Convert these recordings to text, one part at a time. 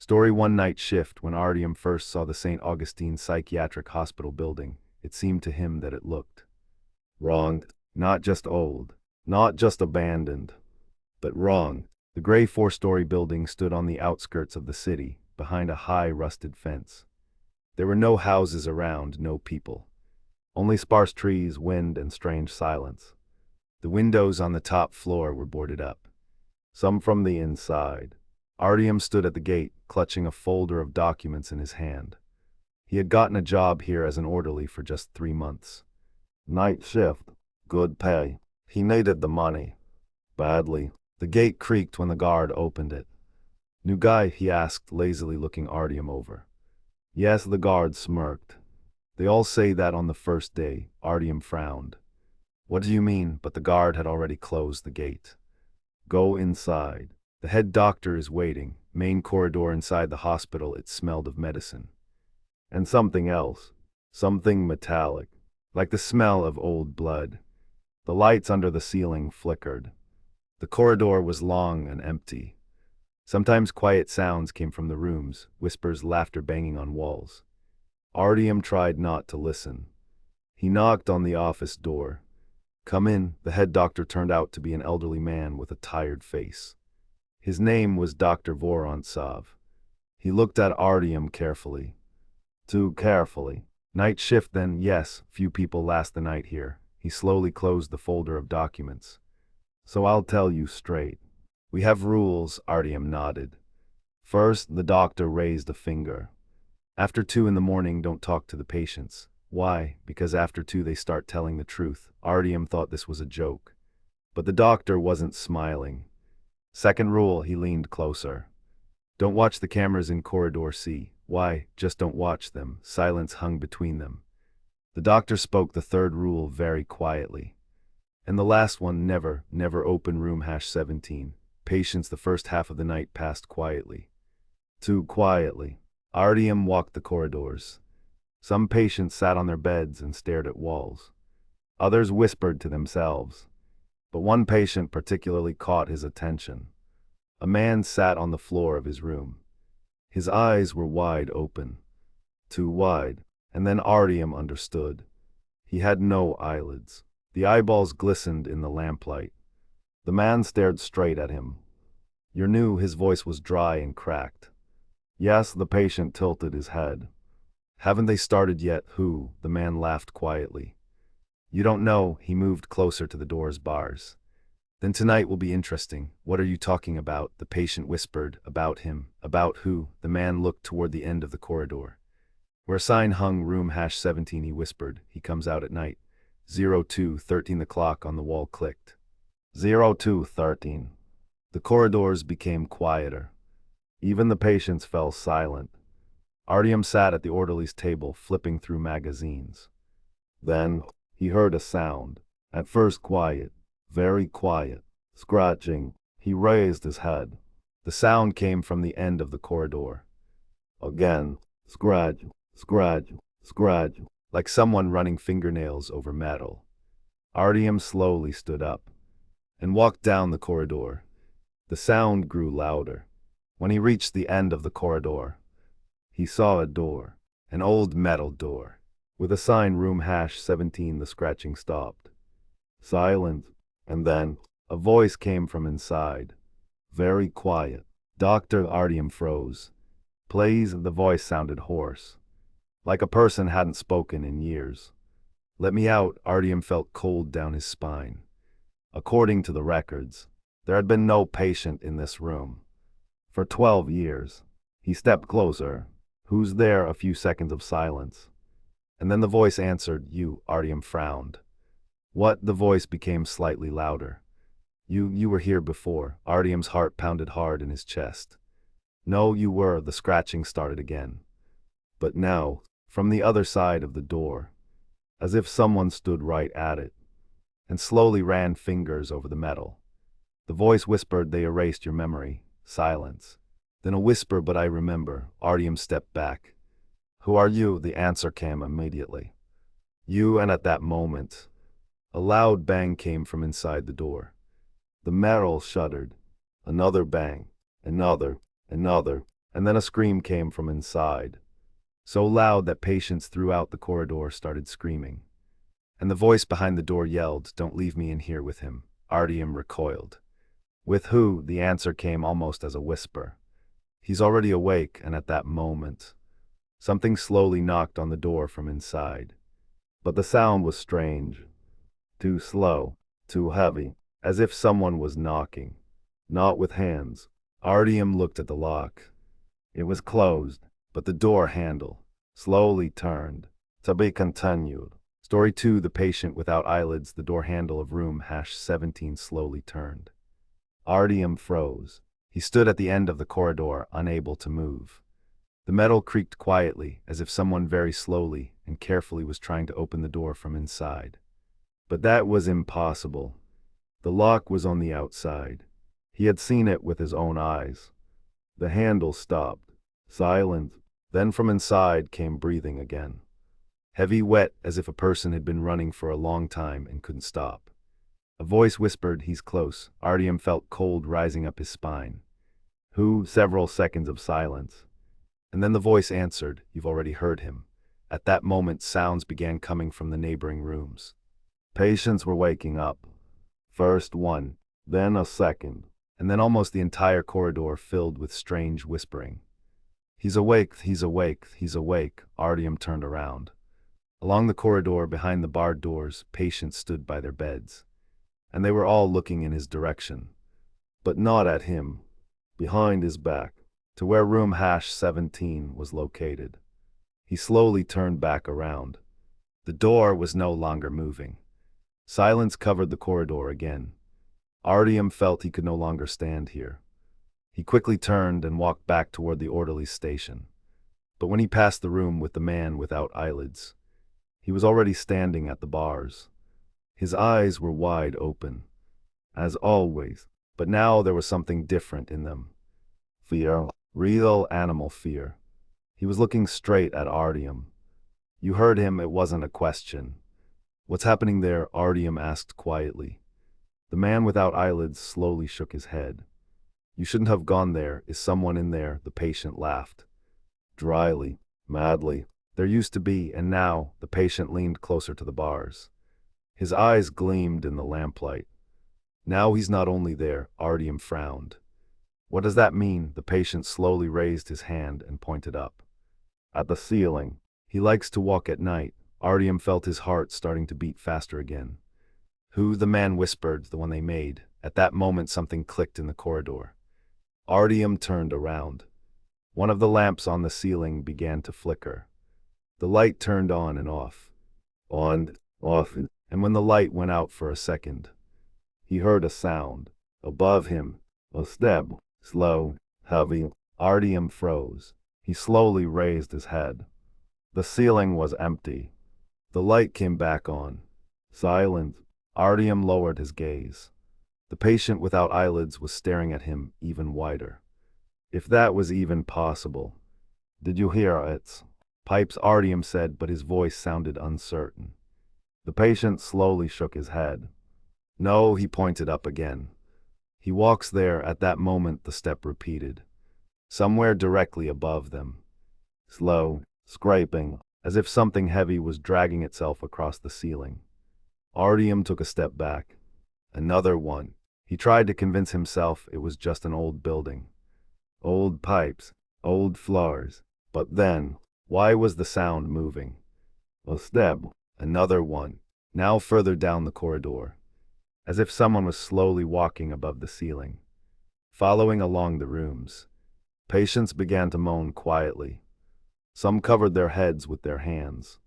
Story one night shift. When Artyom first saw the Saint Augustine Psychiatric Hospital building, it seemed to him that it looked wrong. Not just old, not just abandoned, but wrong. The gray four-story building stood on the outskirts of the city, behind a high rusted fence. There were no houses around, no people. Only sparse trees, wind, and strange silence. The windows on the top floor were boarded up, some from the inside. Artyom stood at the gate, clutching a folder of documents in his hand. He had gotten a job here as an orderly for just 3 months. Night shift, good pay. He needed the money badly. The gate creaked when the guard opened it. "New guy?" he asked, lazily looking Artyom over. Yes, the guard smirked. "They all say that on the first day." Artyom frowned. "What do you mean?" But the guard had already closed the gate. "Go inside. The head doctor is waiting." Main corridor inside the hospital. It smelled of medicine. And something else. Something metallic. Like the smell of old blood. The lights under the ceiling flickered. The corridor was long and empty. Sometimes quiet sounds came from the rooms, whispers, laughter, banging on walls. Artyom tried not to listen. He knocked on the office door. "Come in." The head doctor turned out to be an elderly man with a tired face. His name was Dr. Vorontsov. He looked at Artyom carefully. Too carefully. "Night shift then?" "Yes, few people last the night here." He slowly closed the folder of documents. "So I'll tell you straight. We have rules." Artyom nodded. First, the doctor raised a finger. "After 2 in the morning, don't talk to the patients." "Why?" "Because after 2 they start telling the truth." Artyom thought this was a joke. But the doctor wasn't smiling. Second rule, he leaned closer. "Don't watch the cameras in corridor C." "Why?" "Just don't watch them." Silence hung between them. The doctor spoke the third rule very quietly. "And the last one, never open room #17. Patients." The first half of the night passed quietly. Too quietly. Artyom walked the corridors. Some patients sat on their beds and stared at walls. Others whispered to themselves. But one patient particularly caught his attention. A man sat on the floor of his room. His eyes were wide open. Too wide. And then Artyom understood. He had no eyelids. The eyeballs glistened in the lamplight. The man stared straight at him. "You're new." His voice was dry and cracked. "Yes." The patient tilted his head. "Haven't they started yet?" "Who?" The man laughed quietly. "You don't know." He moved closer to the door's bars. "Then tonight will be interesting." "What are you talking about?" The patient whispered. "About him." "About who?" The man looked toward the end of the corridor. "Where a sign hung, room #17, he whispered. "He comes out at night." 02:13. The clock on the wall clicked. 02:13. The corridors became quieter. Even the patients fell silent. Artyom sat at the orderly's table, flipping through magazines. Then he heard a sound. At first quiet, very quiet, scratching. He raised his head. The sound came from the end of the corridor. Again, scratch, scratch, scratch, like someone running fingernails over metal. Artyom slowly stood up and walked down the corridor. The sound grew louder. When he reached the end of the corridor, he saw a door, an old metal door, with a sign, room #17. The scratching stopped. Silent, and then a voice came from inside. Very quiet. "Doctor." Artyom froze. "Please." The voice sounded hoarse, like a person hadn't spoken in years. "Let me out." Artyom felt cold down his spine. According to the records, there had been no patient in this room for 12 years. He stepped closer. "Who's there?" A few seconds of silence. And then the voice answered. "You." Artyom frowned. "What?" The voice became slightly louder. You were here before." Artyom's heart pounded hard in his chest. "No, you were." The scratching started again. But now, from the other side of the door, as if someone stood right at it, and slowly ran fingers over the metal. The voice whispered, "They erased your memory." Silence. Then a whisper, "But I remember." Artyom stepped back. "Who are you?" The answer came immediately. "You." And at that moment, a loud bang came from inside the door. The metal shuddered. Another bang. Another. And then a scream came from inside, so loud that patients throughout the corridor started screaming. And the voice behind the door yelled, "Don't leave me in here with him." Artyom recoiled. "With who?" The answer came almost as a whisper. "He's already awake," and at that moment, something slowly knocked on the door from inside. But the sound was strange. Too slow, too heavy, as if someone was knocking. Not with hands. Artyom looked at the lock. It was closed, but the door handle slowly turned. To be continued. Story 2: The Patient Without Eyelids. The door handle of room #17 slowly turned. Artyom froze. He stood at the end of the corridor, unable to move. The metal creaked quietly, as if someone very slowly and carefully was trying to open the door from inside. But that was impossible. The lock was on the outside. He had seen it with his own eyes. The handle stopped. Silent. Then from inside came breathing again. Heavy, wet, as if a person had been running for a long time and couldn't stop. A voice whispered, "He's close." Artyom felt cold rising up his spine. "Who?" Several seconds of silence. And then the voice answered, "You've already heard him." At that moment, sounds began coming from the neighboring rooms. Patients were waking up. First one, then a second, and then almost the entire corridor filled with strange whispering. "He's awake, he's awake, he's awake." Artyom turned around. Along the corridor, behind the barred doors, patients stood by their beds. And they were all looking in his direction. But not at him. Behind his back, to where room #17 was located. He slowly turned back around. The door was no longer moving. Silence covered the corridor again. Artyom felt he could no longer stand here. He quickly turned and walked back toward the orderly's station. But when he passed the room with the man without eyelids, he was already standing at the bars. His eyes were wide open, as always, but now there was something different in them. Fear, real animal fear. He was looking straight at Artyom. "You heard him," it wasn't a question. "What's happening there?" Artyom asked quietly. The man without eyelids slowly shook his head. "You shouldn't have gone there. Is someone in there?" The patient laughed. Dryly, madly. "There used to be, and now." The patient leaned closer to the bars. His eyes gleamed in the lamplight. "Now he's not only there." Artyom frowned. "What does that mean?" The patient slowly raised his hand and pointed up. "At the ceiling. He likes to walk at night." Artyom felt his heart starting to beat faster again. "Who?" The man whispered, "The one they made." At that moment something clicked in the corridor. Artyom turned around. One of the lamps on the ceiling began to flicker. The light turned on and off. On, off, and when the light went out for a second, he heard a sound. Above him, a step, slow, heavy. Artyom froze. He slowly raised his head. The ceiling was empty. The light came back on. Silent. Artyom lowered his gaze. The patient without eyelids was staring at him even wider. If that was even possible. "Did you hear it?" "Pipes," Artyom said, but his voice sounded uncertain. The patient slowly shook his head. "No," he pointed up again. "He walks there." At that moment the step repeated. Somewhere directly above them. Slow, scraping, as if something heavy was dragging itself across the ceiling. Artyom took a step back. Another one. He tried to convince himself it was just an old building. Old pipes, old floors. But then, why was the sound moving? A step, another one, now further down the corridor, as if someone was slowly walking above the ceiling. Following along the rooms, patients began to moan quietly. Some covered their heads with their hands.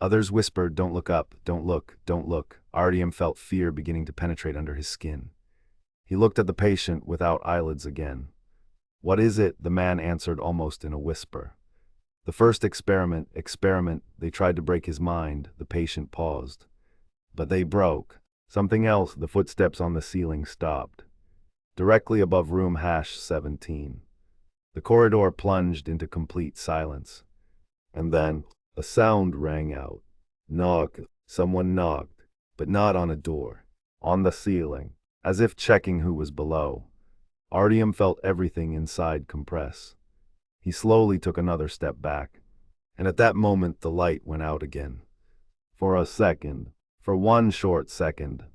Others whispered, "Don't look up, don't look, don't look." Artyom felt fear beginning to penetrate under his skin. He looked at the patient without eyelids again. "What is it?" The man answered almost in a whisper. "The first experiment. They tried to break his mind." The patient paused. "But they broke." Something else. The footsteps on the ceiling stopped. Directly above room #17. The corridor plunged into complete silence. And then, a sound rang out. Knock. Someone knocked, but not on a door. On the ceiling, as if checking who was below. Artyom felt everything inside compress. He slowly took another step back, and at that moment the light went out again. For a second, for one short second.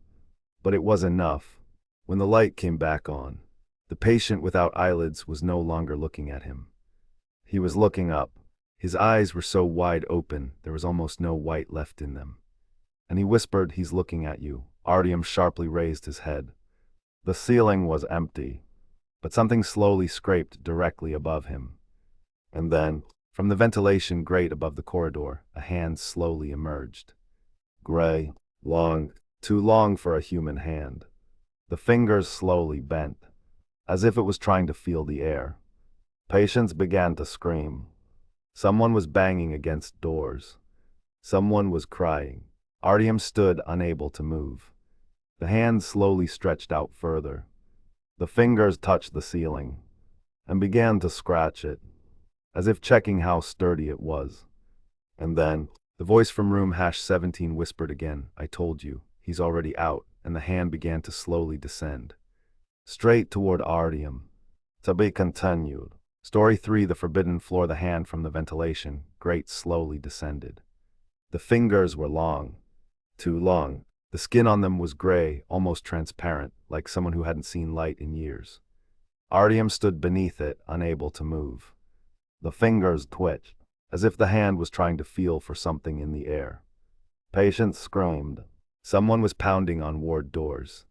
But it was enough. When the light came back on, the patient without eyelids was no longer looking at him. He was looking up. His eyes were so wide open, there was almost no white left in them. And he whispered, "He's looking at you." Artyom sharply raised his head. The ceiling was empty, but something slowly scraped directly above him. And then, from the ventilation grate above the corridor, a hand slowly emerged. Gray, long, too long for a human hand. The fingers slowly bent, as if it was trying to feel the air. Patients began to scream. Someone was banging against doors. Someone was crying. Artyom stood unable to move. The hand slowly stretched out further. The fingers touched the ceiling and began to scratch it, as if checking how sturdy it was. And then, the voice from room #17 whispered again, "I told you, he's already out," and the hand began to slowly descend. Straight toward Artyom. To be continued. Story 3, The Forbidden Floor. The hand from the ventilation grate slowly descended. The fingers were long. Too long. The skin on them was gray, almost transparent, like someone who hadn't seen light in years. Artyom stood beneath it, unable to move. The fingers twitched, as if the hand was trying to feel for something in the air. Patients screamed. Someone was pounding on ward doors.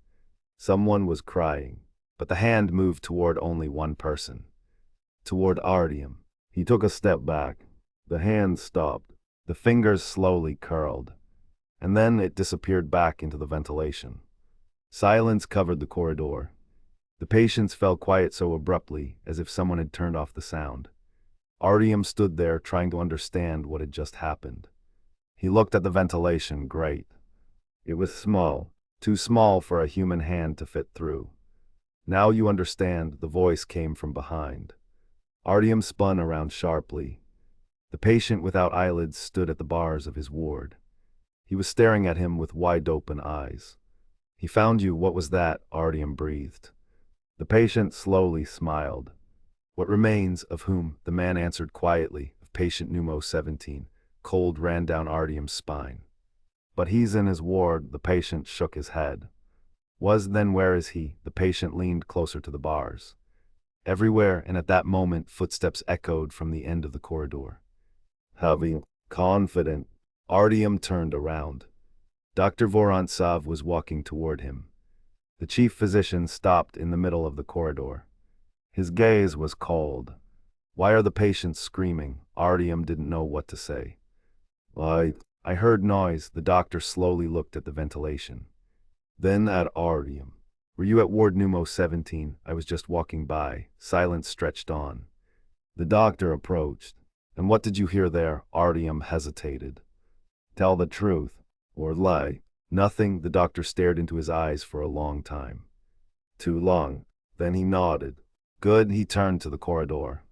Someone was crying. But the hand moved toward only one person. Toward Artyom. He took a step back. The hand stopped. The fingers slowly curled. And then it disappeared back into the ventilation. Silence covered the corridor. The patients fell quiet so abruptly, as if someone had turned off the sound. Artyom stood there trying to understand what had just happened. He looked at the ventilation grate. It was small, too small for a human hand to fit through. "Now you understand," the voice came from behind. Artyom spun around sharply. The patient without eyelids stood at the bars of his ward. He was staring at him with wide-open eyes. "He found you, what was that?" Artyom breathed. The patient slowly smiled. "What remains of whom?" The man answered quietly. "Of patient Numo 17. Cold ran down Artyom's spine. "But he's in his ward." The patient shook his head. Then where is he?" The patient leaned closer to the bars. Everywhere, and at that moment, footsteps echoed from the end of the corridor. Heavy, confident. Artyom turned around. Dr. Vorontsov was walking toward him. The chief physician stopped in the middle of the corridor. His gaze was cold. "Why are the patients screaming?" Artyom didn't know what to say. I heard noise." The doctor slowly looked at the ventilation. Then at Artyom. "Were you at ward Numo 17? I was just walking by." Silence stretched on. The doctor approached. "And what did you hear there?" Artyom hesitated. "Tell the truth, or lie." "Nothing." The doctor stared into his eyes for a long time. "Too long." Then he nodded. "Good." He turned to the corridor.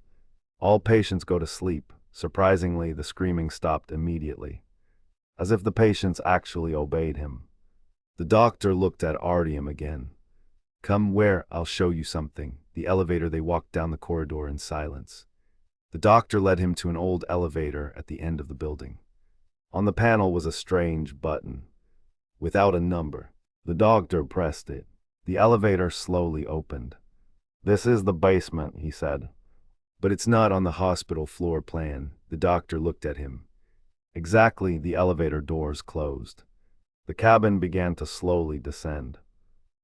"All patients go to sleep." Surprisingly, the screaming stopped immediately, as if the patients actually obeyed him. The doctor looked at Artyom again. "Come where? I'll show you something." The elevator. They walked down the corridor in silence. The doctor led him to an old elevator at the end of the building. On the panel was a strange button, without a number. The doctor pressed it. The elevator slowly opened. "This is the basement," he said. "But it's not on the hospital floor plan." The doctor looked at him. Exactly. The elevator doors closed. The cabin began to slowly descend.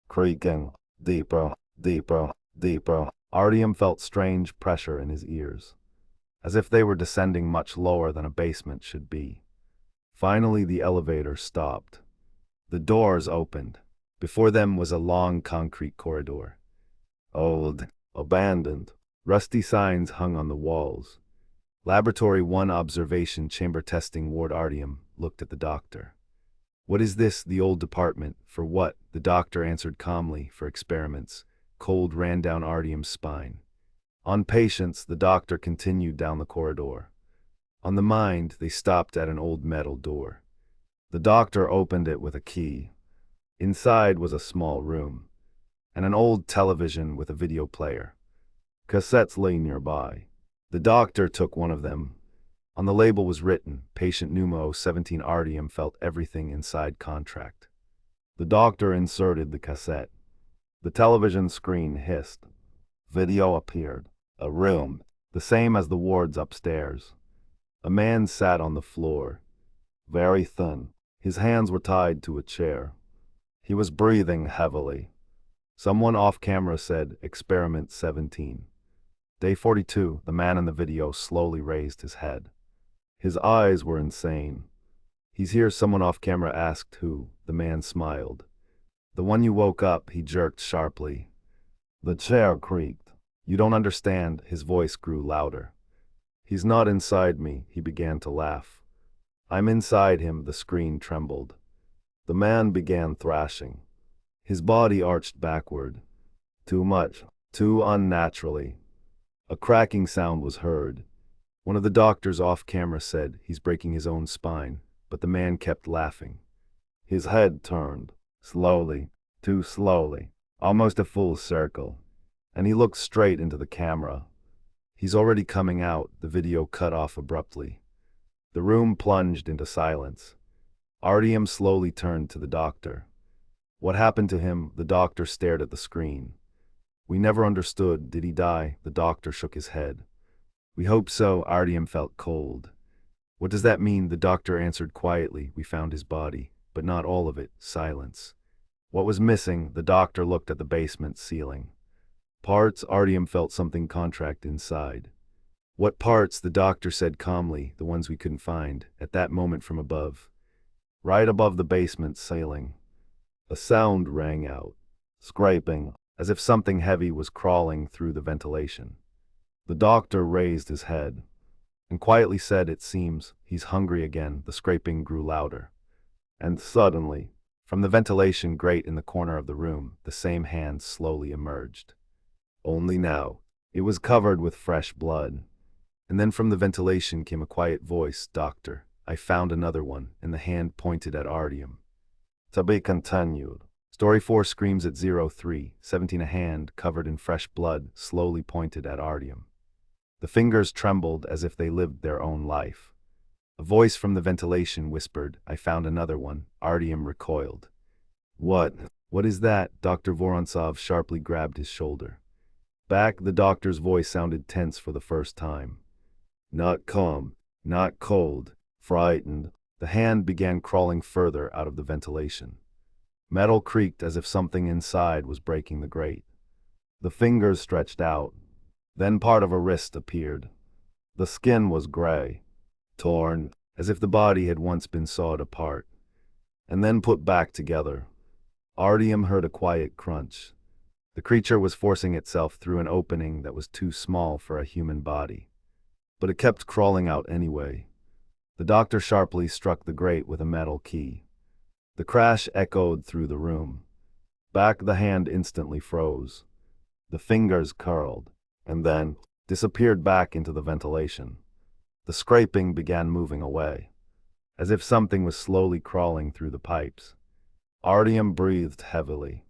Creaking. Deeper, deeper, deeper. Artyom felt strange pressure in his ears, as if they were descending much lower than a basement should be. Finally, the elevator stopped. The doors opened. Before them was a long concrete corridor. Old, abandoned. Rusty signs hung on the walls. Laboratory 1, observation chamber, testing ward. Artyom looked at the doctor. "What is this?" "The old department." "For what?" The doctor answered calmly. "For experiments." Cold ran down Artyom's spine. "On patients." The doctor continued down the corridor. "On the mind." They stopped at an old metal door. The doctor opened it with a key. Inside was a small room, and an old television with a video player. Cassettes lay nearby. The doctor took one of them. On the label was written, Patient Numo 17 Artyom felt everything inside contract. The doctor inserted the cassette. The television screen hissed. Video appeared. A room, the same as the wards upstairs. A man sat on the floor, very thin. His hands were tied to a chair. He was breathing heavily. Someone off camera said, Experiment 17. Day 42, the man in the video slowly raised his head. His eyes were insane. He's here, someone off camera asked who. The man smiled. The one you woke up, he jerked sharply. The chair creaked. You don't understand, his voice grew louder. He's not inside me, he began to laugh. I'm inside him, the screen trembled. The man began thrashing. His body arched backward. Too much, too unnaturally. A cracking sound was heard. One of the doctors off camera said he's breaking his own spine, but the man kept laughing. His head turned, slowly, too slowly, almost a full circle, and he looked straight into the camera. He's already coming out, the video cut off abruptly. The room plunged into silence. Artyom slowly turned to the doctor. What happened to him? The doctor stared at the screen. We never understood. Did he die? The doctor shook his head. We hope so. Artyom felt cold. What does that mean? The doctor answered quietly. We found his body, but not all of it. Silence. What was missing? The doctor looked at the basement ceiling. Parts. Artyom felt something contract inside. What parts? The doctor said calmly. The ones we couldn't find. At that moment from above. Right above the basement ceiling. A sound rang out. Scraping, as if something heavy was crawling through the ventilation. The doctor raised his head and quietly said, It seems he's hungry again. The scraping grew louder. And suddenly, from the ventilation grate in the corner of the room, the same hand slowly emerged. Only now, it was covered with fresh blood. And then from the ventilation came a quiet voice, Doctor, I found another one, and the hand pointed at Artyom. To be continued. Story 4 screams at 03:17. A hand, covered in fresh blood, slowly pointed at Artyom. The fingers trembled as if they lived their own life. A voice from the ventilation whispered, I found another one. Artyom recoiled. What? What is that? Dr. Vorontsov sharply grabbed his shoulder. Back, the doctor's voice sounded tense for the first time. Not calm, not cold, frightened. The hand began crawling further out of the ventilation. Metal creaked as if something inside was breaking the grate. The fingers stretched out. Then part of a wrist appeared. The skin was gray, torn, as if the body had once been sawed apart, and then put back together. Artyom heard a quiet crunch. The creature was forcing itself through an opening that was too small for a human body. But it kept crawling out anyway. The doctor sharply struck the grate with a metal key. The crash echoed through the room. Back, the hand instantly froze. The fingers curled, and then disappeared back into the ventilation. The scraping began moving away, as if something was slowly crawling through the pipes. Artyom breathed heavily.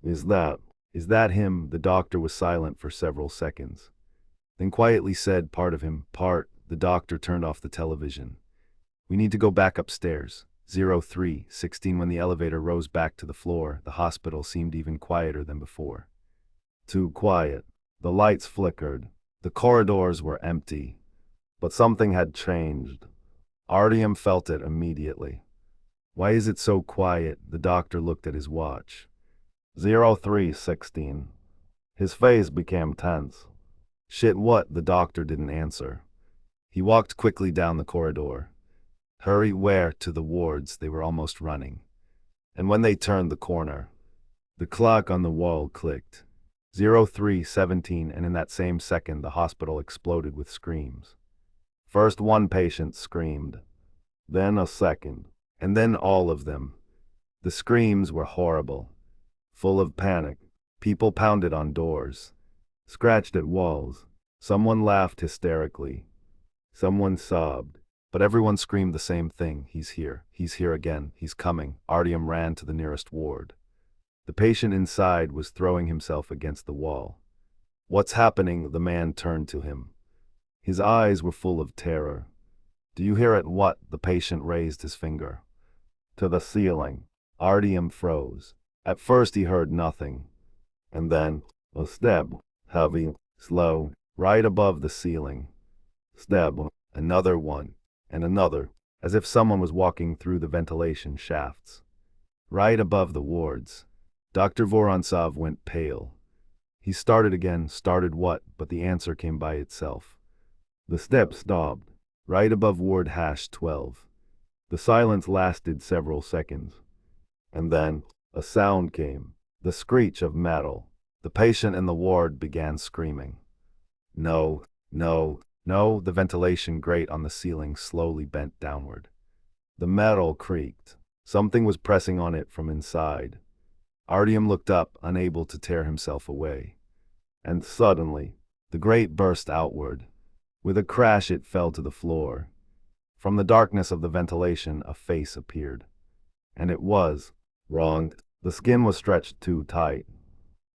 Is that him? The doctor was silent for several seconds. Then quietly said, Part of him, part. The doctor turned off the television. We need to go back upstairs. 03:16. When the elevator rose back to the floor, the hospital seemed even quieter than before. Too quiet. The lights flickered. The corridors were empty. But something had changed. Artyom felt it immediately. Why is it so quiet? The doctor looked at his watch. 03:16. His face became tense. Shit, what? The doctor didn't answer. He walked quickly down the corridor. Hurry, where? To the wards. They were almost running. And when they turned the corner, the clock on the wall clicked. 03:17, and in that same second the hospital exploded with screams. First one patient screamed, then a second, and then all of them. The screams were horrible, full of panic. People pounded on doors, scratched at walls. Someone laughed hysterically. Someone sobbed. But everyone screamed the same thing. He's here again, he's coming. Artyom ran to the nearest ward. The patient inside was throwing himself against the wall. What's happening? The man turned to him. His eyes were full of terror. "Do you hear it?" "What?" The patient raised his finger. "To the ceiling." Artyom froze. At first he heard nothing. And then, a step, heavy, slow, right above the ceiling. Step, another one, and another, as if someone was walking through the ventilation shafts. Right above the wards. Dr. Vorontsov went pale. He started again. Started what? But the answer came by itself. The step stopped, right above ward #12. The silence lasted several seconds. And then, a sound came. The screech of metal. The patient in the ward began screaming. No, no, no. The ventilation grate on the ceiling slowly bent downward. The metal creaked. Something was pressing on it from inside. Artyom looked up, unable to tear himself away. And suddenly, the grate burst outward. With a crash it fell to the floor. From the darkness of the ventilation, a face appeared. And it was wrong. The skin was stretched too tight.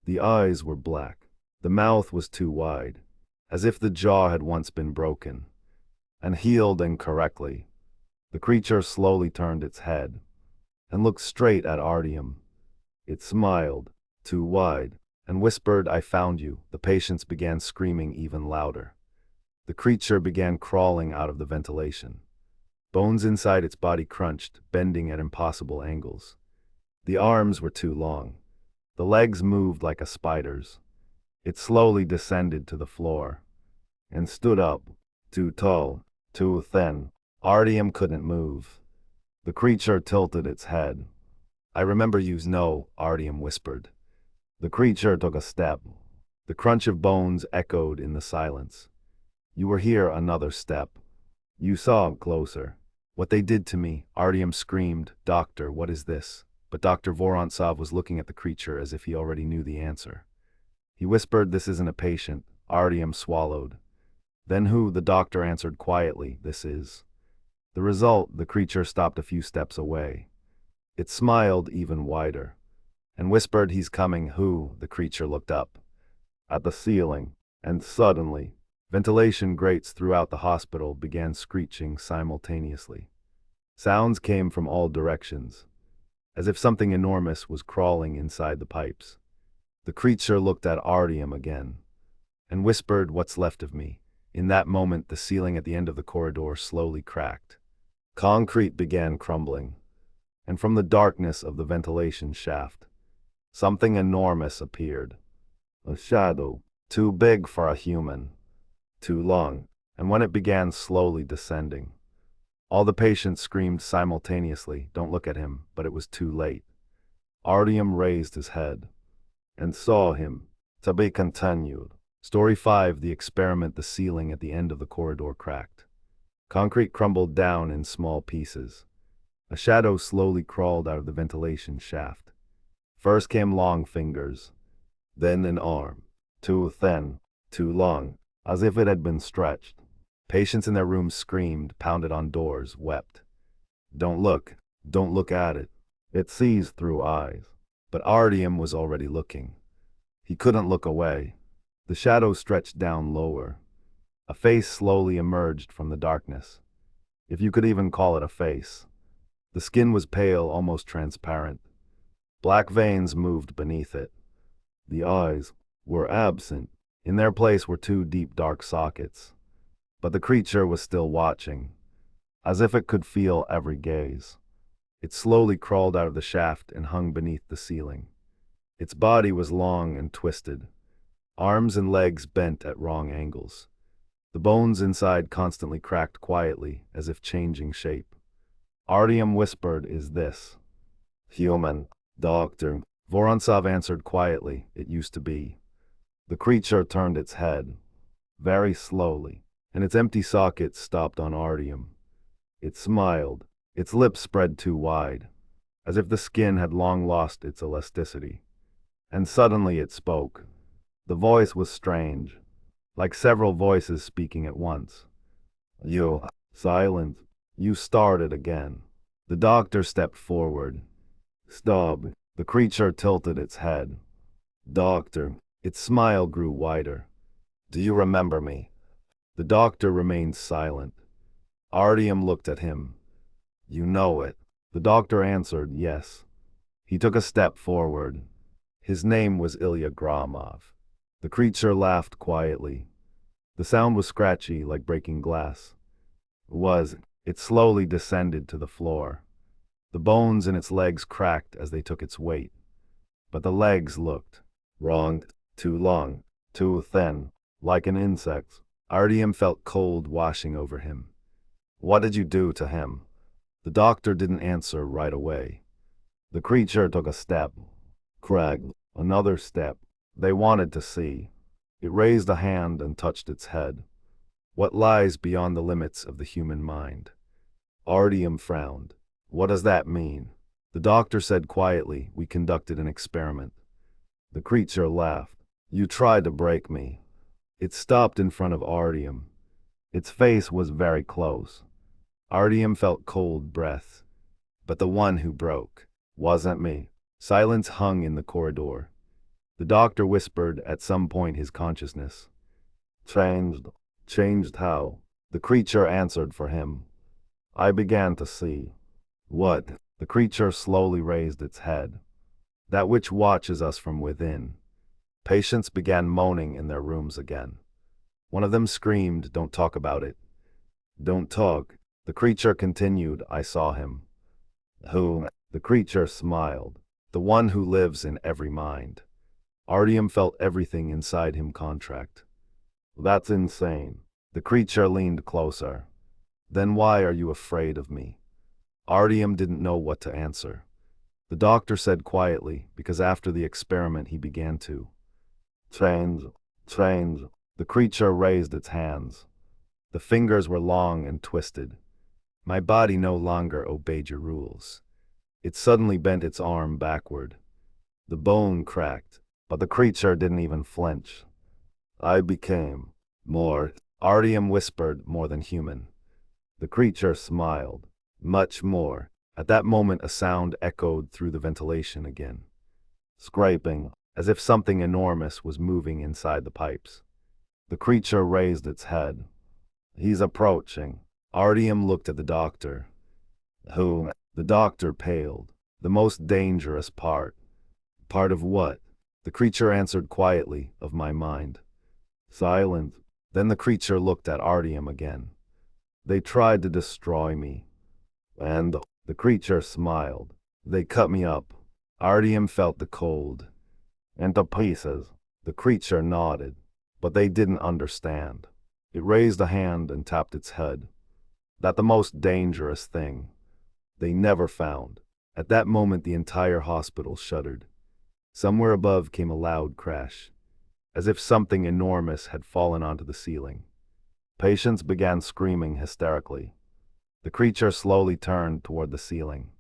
The eyes were black. The mouth was too wide, as if the jaw had once been broken and healed incorrectly. The creature slowly turned its head and looked straight at Artyom. It smiled, too wide, and whispered, "I found you." The patients began screaming even louder. The creature began crawling out of the ventilation. Bones inside its body crunched, bending at impossible angles. The arms were too long. The legs moved like a spider's. It slowly descended to the floor and stood up, too tall, too thin. Artyom couldn't move. The creature tilted its head. "I remember you." "No," Artyom whispered. The creature took a step. The crunch of bones echoed in the silence. "You were here." Another step. "You saw closer." "What they did to me," Artyom screamed. "Doctor, what is this?" But Dr. Vorontsov was looking at the creature as if he already knew the answer. He whispered, "This isn't a patient." Artyom swallowed. "Then who?" The doctor answered quietly, "This is." The result, the creature stopped a few steps away. It smiled even wider and whispered, "He's coming." "Who?" The creature looked up at the ceiling, and suddenly, ventilation grates throughout the hospital began screeching simultaneously. Sounds came from all directions, as if something enormous was crawling inside the pipes. The creature looked at Artyom again and whispered, "What's left of me?" In that moment, the ceiling at the end of the corridor slowly cracked. Concrete began crumbling, and from the darkness of the ventilation shaft, something enormous appeared. A shadow, too big for a human, too long, and when it began slowly descending, all the patients screamed simultaneously, "Don't look at him," but it was too late. Artyom raised his head and saw him. To be continued. Story 5: The experiment. The ceiling at the end of the corridor cracked. Concrete crumbled down in small pieces. A shadow slowly crawled out of the ventilation shaft. First came long fingers, then an arm, too thin, too long, as if it had been stretched. Patients in their rooms screamed, pounded on doors, wept. "Don't look at it. It sees through eyes." But Artyom was already looking. He couldn't look away. The shadow stretched down lower. A face slowly emerged from the darkness, if you could even call it a face. The skin was pale, almost transparent. Black veins moved beneath it. The eyes were absent. In their place were two deep dark sockets. But the creature was still watching, as if it could feel every gaze. It slowly crawled out of the shaft and hung beneath the ceiling. Its body was long and twisted, arms and legs bent at wrong angles. The bones inside constantly cracked quietly, as if changing shape. Artyom whispered, "Is this human?" "Doctor," Vorontsov answered quietly, "It used to be." The creature turned its head, very slowly, and its empty socket stopped on Artyom. It smiled. Its lips spread too wide, as if the skin had long lost its elasticity. And suddenly it spoke. The voice was strange, like several voices speaking at once. "You." Silent. "You started again." The doctor stepped forward. "Stop." The creature tilted its head. "Doctor." Its smile grew wider. "Do you remember me?" The doctor remained silent. Artyom looked at him. You know it. The doctor answered yes. He took a step forward. His name was Ilya Gromov. The creature laughed quietly. The sound was scratchy, like breaking glass. It slowly descended to the floor. The bones in its legs cracked as they took its weight. But the legs looked wrong, too long, too thin, like an insect. Artyom felt cold washing over him. What did you do to him? The doctor didn't answer right away. The creature took a step. Craig, another step. They wanted to see. It raised a hand and touched its head. What lies beyond the limits of the human mind? Artyom frowned. What does that mean? The doctor said quietly, we conducted an experiment. The creature laughed. You tried to break me. It stopped in front of Artyom. Its face was very close. Artyom felt cold breath. But the one who broke wasn't me. Silence hung in the corridor. The doctor whispered at some point his consciousness. Changed. Changed how? The creature answered for him. I began to see. What? The creature slowly raised its head. That which watches us from within. Patients began moaning in their rooms again. One of them screamed, don't talk about it. Don't talk. The creature continued, I saw him. Who? The creature smiled. The one who lives in every mind. Artyom felt everything inside him contract. That's insane. The creature leaned closer. Then why are you afraid of me? Artyom didn't know what to answer. The doctor said quietly, because after the experiment he began to change. The creature raised its hands. The fingers were long and twisted. My body no longer obeyed your rules. It suddenly bent its arm backward. The bone cracked, but the creature didn't even flinch. I became more, Artyom whispered, more than human. The creature smiled. Much more. At that moment a sound echoed through the ventilation again. Scraping, as if something enormous was moving inside the pipes. The creature raised its head. He's approaching. Artyom looked at the doctor. Who? The doctor paled. The most dangerous part. Part of what? The creature answered quietly, of my mind. Silent. Then the creature looked at Artyom again. They tried to destroy me. And the creature smiled. They cut me up. Artyom felt the cold. Into pieces. The creature nodded. But they didn't understand. It raised a hand and tapped its head. That the most dangerous thing. They never found. At that moment the entire hospital shuddered. Somewhere above came a loud crash. As if something enormous had fallen onto the ceiling. Patients began screaming hysterically. The creature slowly turned toward the ceiling.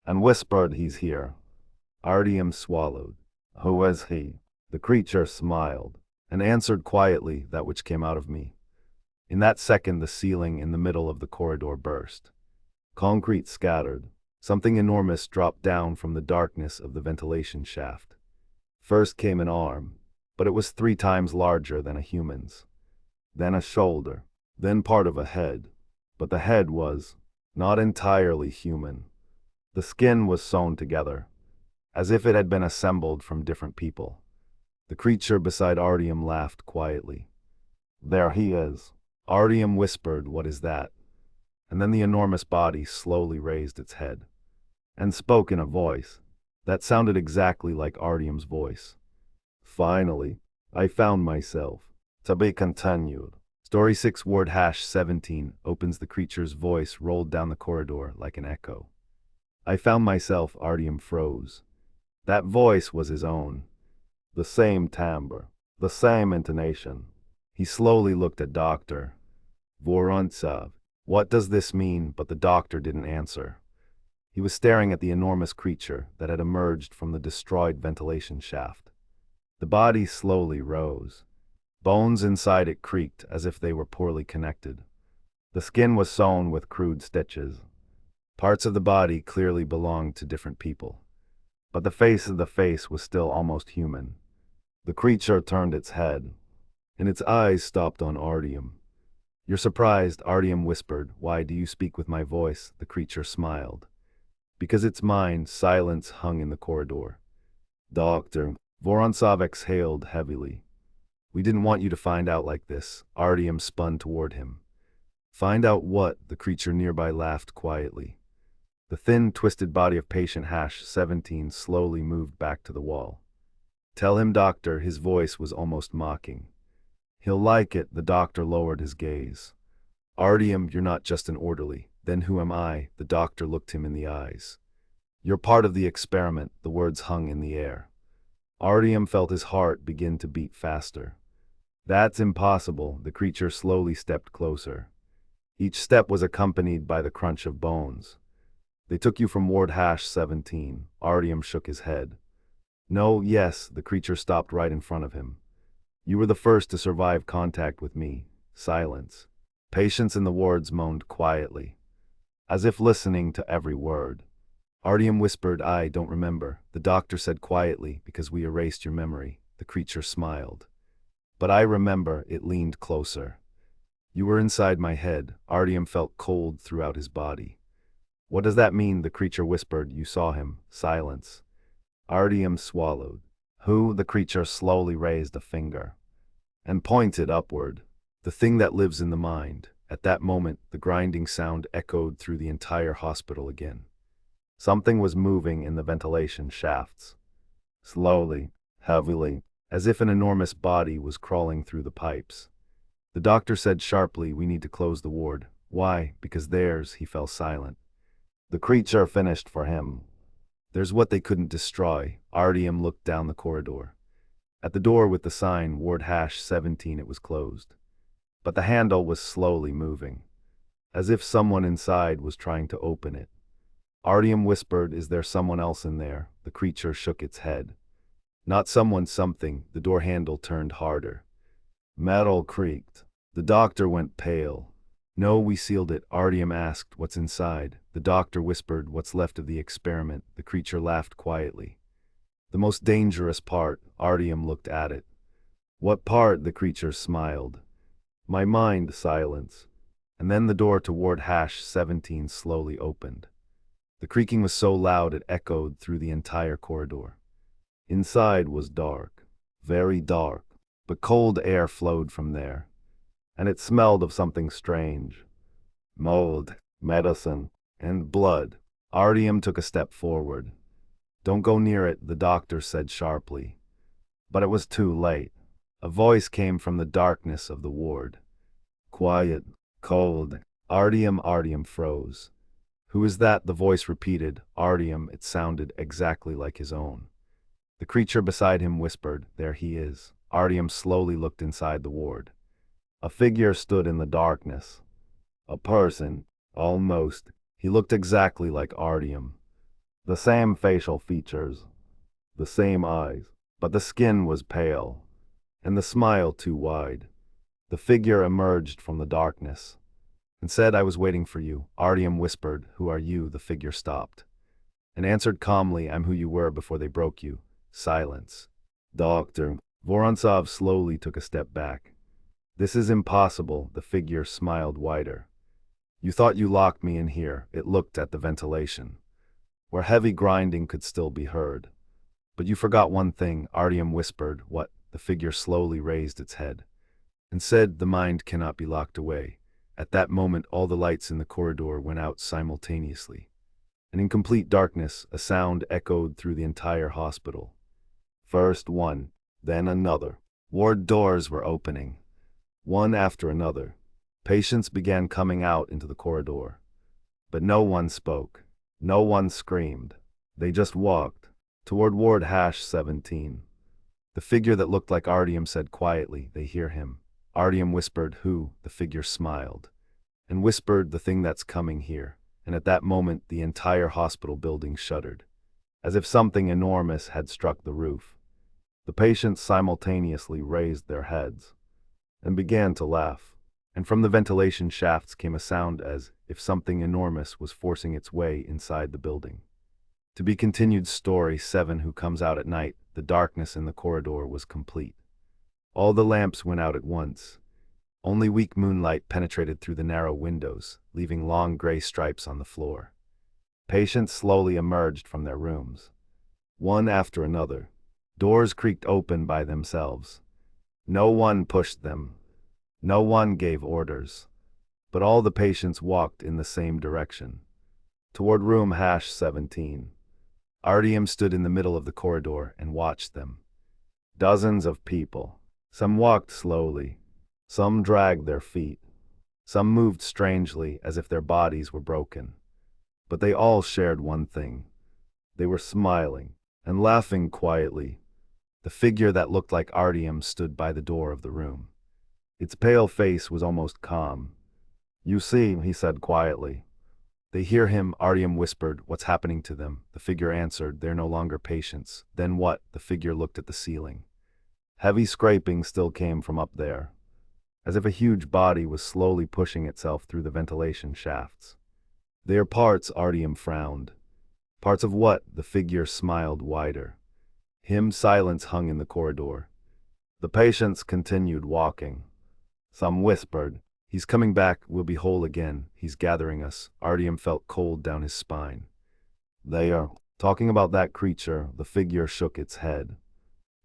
And whispered, he's here. Artyom swallowed. Who is he? The creature smiled. And answered quietly that which came out of me. In that second the ceiling in the middle of the corridor burst. Concrete scattered. Something enormous dropped down from the darkness of the ventilation shaft. First came an arm, but it was 3 times larger than a human's. Then a shoulder. Then part of a head. But the head was not entirely human. The skin was sewn together, as if it had been assembled from different people. The creature beside Artyom laughed quietly. There he is. Artyom whispered, what is that? And then the enormous body slowly raised its head, and spoke in a voice that sounded exactly like Artyom's voice. Finally, I found myself. To be continued. Story 6 Ward #17 opens the creature's voice rolled down the corridor like an echo. I found myself, Artyom froze. That voice was his own. The same timbre. The same intonation. He slowly looked at Dr. Vorontsov. What does this mean? But the doctor didn't answer. He was staring at the enormous creature that had emerged from the destroyed ventilation shaft. The body slowly rose. Bones inside it creaked as if they were poorly connected. The skin was sewn with crude stitches. Parts of the body clearly belonged to different people. But the face of the face was still almost human. The creature turned its head, and its eyes stopped on Artyom. You're surprised, Artyom whispered. Why do you speak with my voice? The creature smiled. Because it's mine. Silence hung in the corridor. Doctor. Vorontsov exhaled heavily. We didn't want you to find out like this. Artyom spun toward him. Find out what? The creature nearby laughed quietly. The thin, twisted body of patient #17 slowly moved back to the wall. Tell him, doctor. His voice was almost mocking. He'll like it. The doctor lowered his gaze. Artyom, you're not just an orderly. Then who am I? The doctor looked him in the eyes. You're part of the experiment. The words hung in the air. Artyom felt his heart begin to beat faster. That's impossible. The creature slowly stepped closer. Each step was accompanied by the crunch of bones. They took you from ward #17. Artyom shook his head. No, yes, the creature stopped right in front of him. You were the first to survive contact with me. Silence. Patients in the wards moaned quietly, as if listening to every word. Artyom whispered, I don't remember. The doctor said quietly, because we erased your memory. The creature smiled. But I remember. It leaned closer. You were inside my head. Artyom felt cold throughout his body. What does that mean? The creature whispered. You saw him. Silence. Artyom swallowed. Who? The creature slowly raised a finger and pointed upward. The thing that lives in the mind. At that moment, the grinding sound echoed through the entire hospital again. Something was moving in the ventilation shafts. Slowly, heavily, as if an enormous body was crawling through the pipes. The doctor said sharply, we need to close the ward. Why? Because theirs. He fell silent. The creature finished for him. There's what they couldn't destroy. Artyom looked down the corridor. At the door with the sign, ward #17, it was closed. But the handle was slowly moving, as if someone inside was trying to open it. Artyom whispered, is there someone else in there? The creature shook its head. Not someone, something. The door handle turned harder. Metal creaked. The doctor went pale. No, we sealed it. Artyom asked, what's inside? The doctor whispered, what's left of the experiment. The creature laughed quietly. The most dangerous part. Artyom looked at it. What part? The creature smiled. My mind. Silence. And then the door to ward #17 slowly opened. The creaking was so loud it echoed through the entire corridor. Inside was dark, very dark, but cold air flowed from there, and it smelled of something strange. Mold, medicine, and blood. Artyom took a step forward. Don't go near it, the doctor said sharply. But it was too late. A voice came from the darkness of the ward. Quiet, cold. Artyom froze. Who is that? The voice repeated. Artyom, it sounded exactly like his own. The creature beside him whispered, there he is. Artyom slowly looked inside the ward. A figure stood in the darkness. A person, almost. He looked exactly like Artyom. The same facial features, the same eyes, but the skin was pale, and the smile too wide. The figure emerged from the darkness and said, I was waiting for you. Artyom whispered, who are you? The figure stopped and answered calmly, I'm who you were before they broke you. Silence. Doctor. Vorontsov slowly took a step back. This is impossible. The figure smiled wider. You thought you locked me in here. It looked at the ventilation, where heavy grinding could still be heard. But you forgot one thing. Artyom whispered. What? The figure slowly raised its head and said, the mind cannot be locked away. At that moment, all the lights in the corridor went out simultaneously. And in complete darkness, a sound echoed through the entire hospital. First one, then another. Ward doors were opening, one after another. Patients began coming out into the corridor. But no one spoke. No one screamed. They just walked toward ward #17. The figure that looked like Artyom said quietly, they hear him. Artyom whispered, who? The figure smiled and whispered, the thing that's coming here. And at that moment, the entire hospital building shuddered, as if something enormous had struck the roof. The patients simultaneously raised their heads and began to laugh. And from the ventilation shafts came a sound as if something enormous was forcing its way inside the building. To be continued. Story 7. Who comes out at night? The darkness in the corridor was complete. All the lamps went out at once. Only weak moonlight penetrated through the narrow windows, leaving long gray stripes on the floor. Patients slowly emerged from their rooms. One after another. Doors creaked open by themselves. No one pushed them. No one gave orders. But all the patients walked in the same direction. Toward room #17. Artyom stood in the middle of the corridor and watched them. Dozens of people. Some walked slowly. Some dragged their feet. Some moved strangely as if their bodies were broken. But they all shared one thing. They were smiling and laughing quietly. The figure that looked like Artyom stood by the door of the room. Its pale face was almost calm. "You see," he said quietly. "They hear him," Artyom whispered. "What's happening to them?" The figure answered, "They're no longer patients." "Then what?" The figure looked at the ceiling. Heavy scraping still came from up there, as if a huge body was slowly pushing itself through the ventilation shafts. "They are parts," Artyom frowned. "Parts of what?" The figure smiled wider. Silence hung in the corridor. The patients continued walking. Some whispered, "He's coming back, we'll be whole again, he's gathering us." Artyom felt cold down his spine. "They are talking about that creature," the figure shook its head.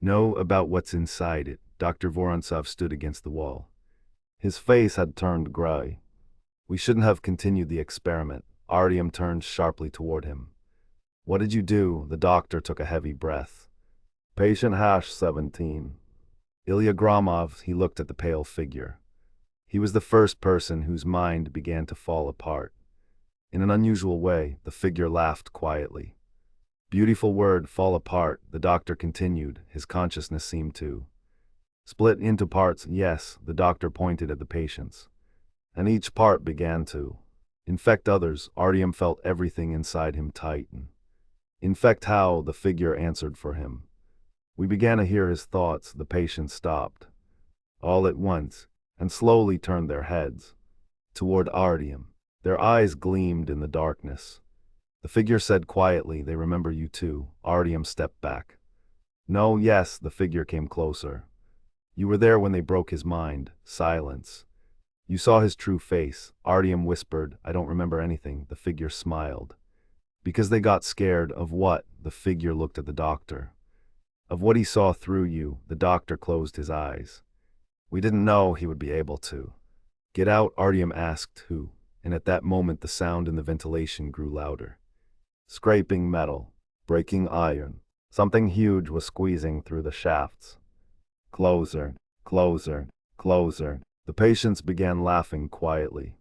"No, about what's inside it." Dr. Vorontsov stood against the wall. His face had turned gray. "We shouldn't have continued the experiment." Artyom turned sharply toward him. "What did you do?" The doctor took a heavy breath. "Patient #17. Ilya Gromov." He looked at the pale figure. He was the first person whose mind began to fall apart. In an unusual way, the figure laughed quietly. "Beautiful word, fall apart," the doctor continued. His consciousness seemed to split into parts. "Yes," the doctor pointed at the patients. "And each part began to infect others." Artyom felt everything inside him tighten. "Infect how?" The figure answered for him. "We began to hear his thoughts." The patients stopped, all at once, and slowly turned their heads toward Artyom. Their eyes gleamed in the darkness. The figure said quietly, "They remember you too." Artyom stepped back. "No, yes." The figure came closer. "You were there when they broke his mind." Silence. "You saw his true face." Artyom whispered, "I don't remember anything." The figure smiled. "Because they got scared." "Of what?" The figure looked at the doctor. "Of what he saw through you." The doctor closed his eyes. "We didn't know he would be able to get out." Artyom asked who, and at that moment the sound in the ventilation grew louder. Scraping metal, breaking iron. Something huge was squeezing through the shafts. Closer, closer, closer. The patients began laughing quietly.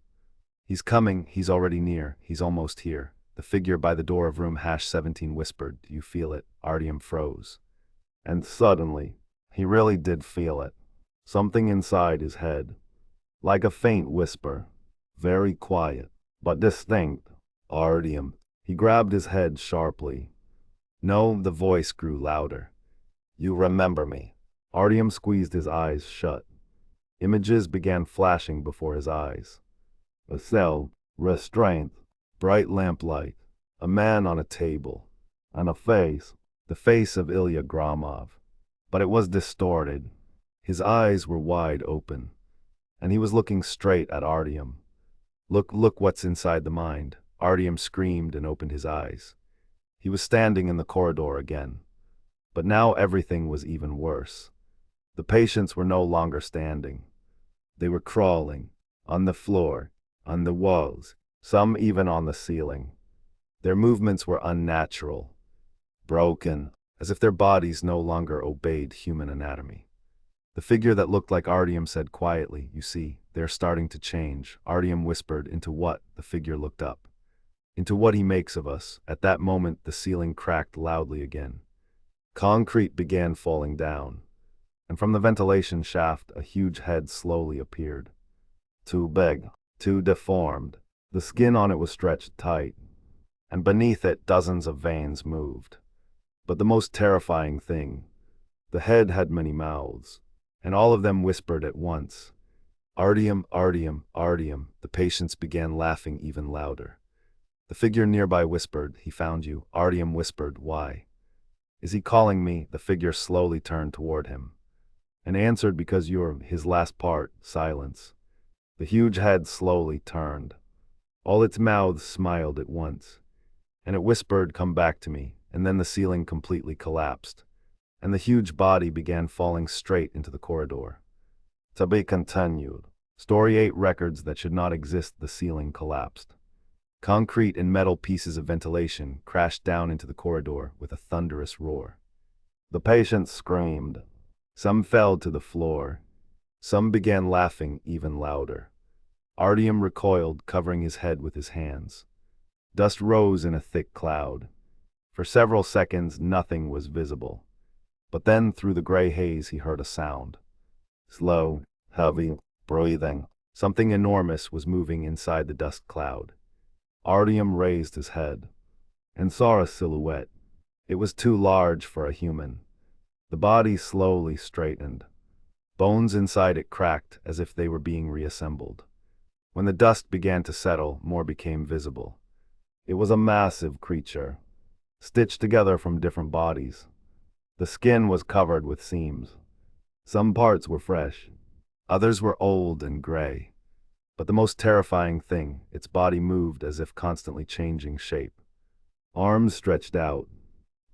"He's coming, he's already near, he's almost here." The figure by the door of room #17 whispered, "Do you feel it?" Artyom froze. And suddenly, he really did feel it. Something inside his head. Like a faint whisper. Very quiet, but distinct. "Artyom." He grabbed his head sharply. "No," the voice grew louder. "You remember me." Artyom squeezed his eyes shut. Images began flashing before his eyes. A cell, restraint, bright lamplight, a man on a table, and a face. The face of Ilya Gromov. But it was distorted. His eyes were wide open, and he was looking straight at Artyom. Look what's inside the mind." Artyom screamed and opened his eyes. He was standing in the corridor again. But now everything was even worse. The patients were no longer standing. They were crawling, on the floor, on the walls, some even on the ceiling. Their movements were unnatural. Broken, as if their bodies no longer obeyed human anatomy. The figure that looked like Artyom said quietly, "You see, they're starting to change." Artyom whispered, "Into what?" The figure looked up. "Into what he makes of us." At that moment, the ceiling cracked loudly again. Concrete began falling down, and from the ventilation shaft, a huge head slowly appeared. Too big, too deformed. The skin on it was stretched tight, and beneath it, dozens of veins moved. But the most terrifying thing, the head had many mouths, and all of them whispered at once. "Artyom, Artyom, Artyom." The patients began laughing even louder. The figure nearby whispered, "He found you." Artyom whispered, "Why? Is he calling me?" The figure slowly turned toward him. and answered because you're his last part, silence. The huge head slowly turned. All its mouths smiled at once, and it whispered, "Come back to me," and then the ceiling completely collapsed, and the huge body began falling straight into the corridor. To be continued. Story 8 records that should not exist. The ceiling collapsed. Concrete and metal pieces of ventilation crashed down into the corridor with a thunderous roar. The patients screamed. Some fell to the floor. Some began laughing even louder. Artyom recoiled, covering his head with his hands. Dust rose in a thick cloud. For several seconds, nothing was visible. But then, through the gray haze, he heard a sound. Slow, heavy, breathing. Something enormous was moving inside the dust cloud. Artyom raised his head and saw a silhouette. It was too large for a human. The body slowly straightened. Bones inside it cracked as if they were being reassembled. When the dust began to settle, more became visible. It was a massive creature, stitched together from different bodies. The skin was covered with seams. Some parts were fresh, others were old and gray. But the most terrifying thing, its body moved as if constantly changing shape. Arms stretched out,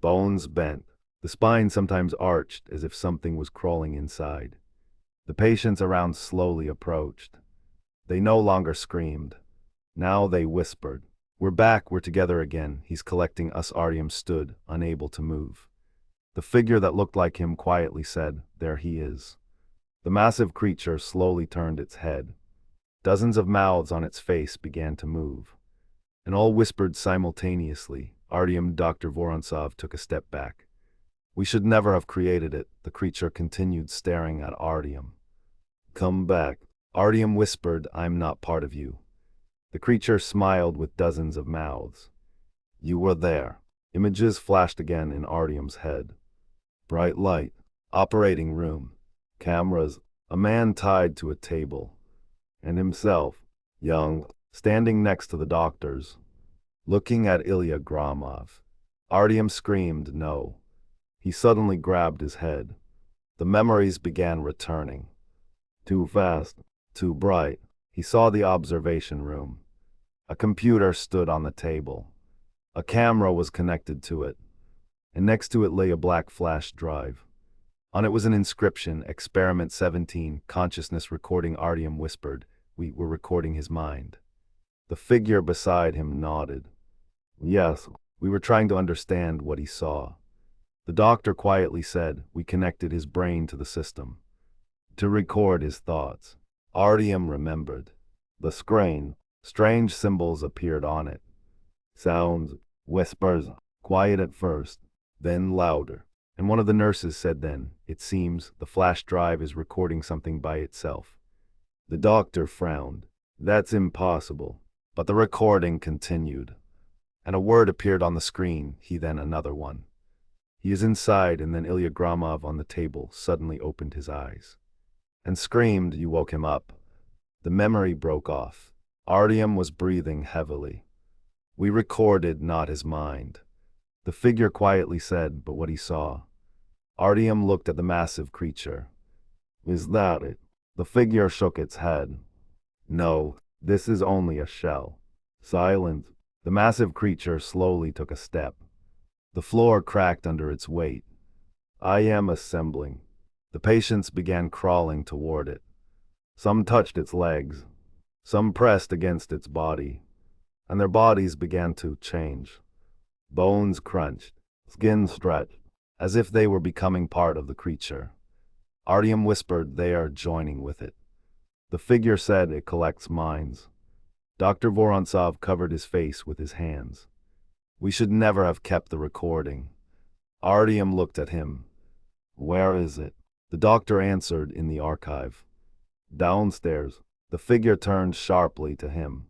bones bent, the spine sometimes arched as if something was crawling inside. The patients around slowly approached. They no longer screamed. Now they whispered. "We're back, we're together again. He's collecting us." Artyom stood, unable to move. The figure that looked like him quietly said, "There he is." The massive creature slowly turned its head. Dozens of mouths on its face began to move, and all whispered simultaneously. Artyom, Dr. Vorontsov took a step back. "We should never have created it." The creature continued staring at Artyom. "Come back." Artyom whispered, "I'm not part of you." The creature smiled with dozens of mouths. "You were there." Images flashed again in Artyom's head. Bright light, operating room, cameras, a man tied to a table, and himself, young, standing next to the doctors, looking at Ilya Gromov. Artyom screamed, "No." He suddenly grabbed his head. The memories began returning. Too fast, too bright. He saw the observation room. A computer stood on the table. A camera was connected to it, and next to it lay a black flash drive. On it was an inscription, Experiment 17, consciousness recording. Artyom whispered, "We were recording his mind." The figure beside him nodded. "Yes, we were trying to understand what he saw." The doctor quietly said, "We connected his brain to the system to record his thoughts." Artyom remembered. The screen, strange symbols appeared on it. Sounds, whispers, quiet at first, then louder. And one of the nurses said then, "It seems the flash drive is recording something by itself." The doctor frowned. "That's impossible." But the recording continued. And a word appeared on the screen, then another one. "He is inside." And then Ilya Gromov on the table suddenly opened his eyes and screamed. "You woke him up." The memory broke off. Artyom was breathing heavily. "We recorded not his mind." The figure quietly said, "But what he saw?" Artyom looked at the massive creature. "Is that it?" The figure shook its head. "No, this is only a shell." Silent. The massive creature slowly took a step. The floor cracked under its weight. "I am assembling." The patients began crawling toward it. Some touched its legs. Some pressed against its body. And their bodies began to change. Bones crunched. Skin stretched, as if they were becoming part of the creature. Artyom whispered, "They are joining with it." The figure said, "It collects minds." Dr. Vorontsov covered his face with his hands. "We should never have kept the recording." Artyom looked at him. "Where is it?" The doctor answered, "In the archive." "Downstairs." The figure turned sharply to him.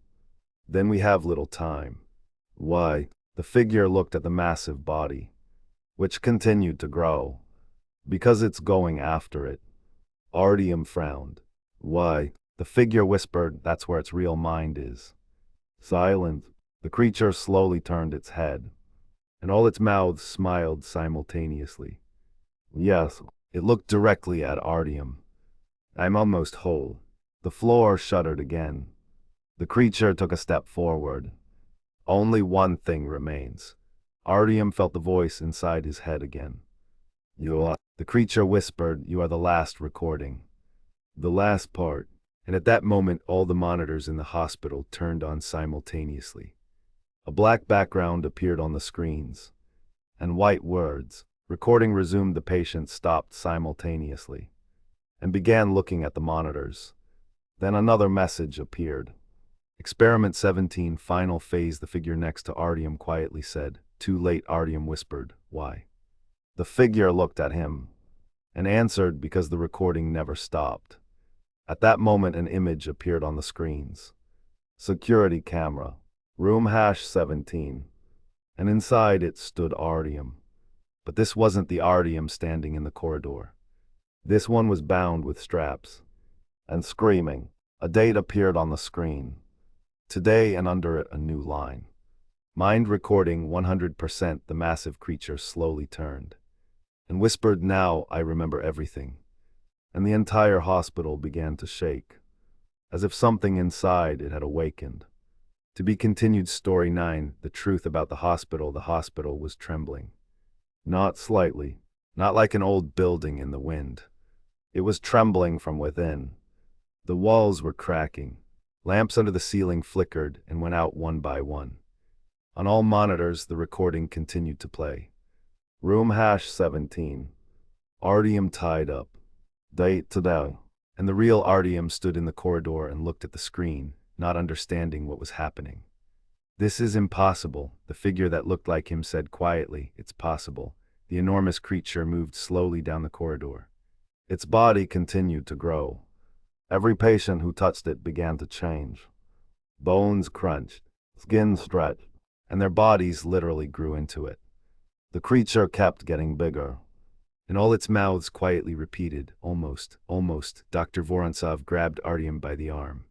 "Then we have little time." "Why?" The figure looked at the massive body, which continued to grow. "Because it's going after it." Artyom frowned. "Why?" The figure whispered, "That's where its real mind is." Silent. The creature slowly turned its head, and all its mouths smiled simultaneously. "Yes, It looked directly at Artyom. I'm almost whole. The floor shuddered again. The creature took a step forward. Only one thing remains. Artyom felt the voice inside his head again. The creature whispered, you are the last recording. The last part. And at that moment, all the monitors in the hospital turned on simultaneously. A black background appeared on the screens. And white words. Recording resumed. The patient stopped simultaneously and began looking at the monitors. Then another message appeared. Experiment 17, final phase. The figure next to Artyom quietly said, too late. Artyom whispered, why? The figure looked at him and answered, because the recording never stopped. At that moment, an image appeared on the screens. Security camera. Room #17. And inside it stood Artyom. But this wasn't the Artyom standing in the corridor. This one was bound with straps and screaming. A date appeared on the screen. Today, and under it a new line. Mind recording 100%. The massive creature slowly turned and whispered, now I remember everything. And the entire hospital began to shake, as if something inside it had awakened. To be continued. Story 9, the truth about the hospital. The hospital was trembling. Not slightly, not like an old building in the wind. It was trembling from within. The walls were cracking. Lamps under the ceiling flickered and went out one by one. On all monitors, the recording continued to play. Room #17. Artyom tied up. Date today. And the real Artyom stood in the corridor and looked at the screen, not understanding what was happening. This is impossible, the figure that looked like him said quietly. It's possible. The enormous creature moved slowly down the corridor. Its body continued to grow. Every patient who touched it began to change. Bones crunched, skin stretched, and their bodies literally grew into it. The creature kept getting bigger, and all its mouths quietly repeated, almost, almost. Dr. Vorontsov grabbed Artyom by the arm.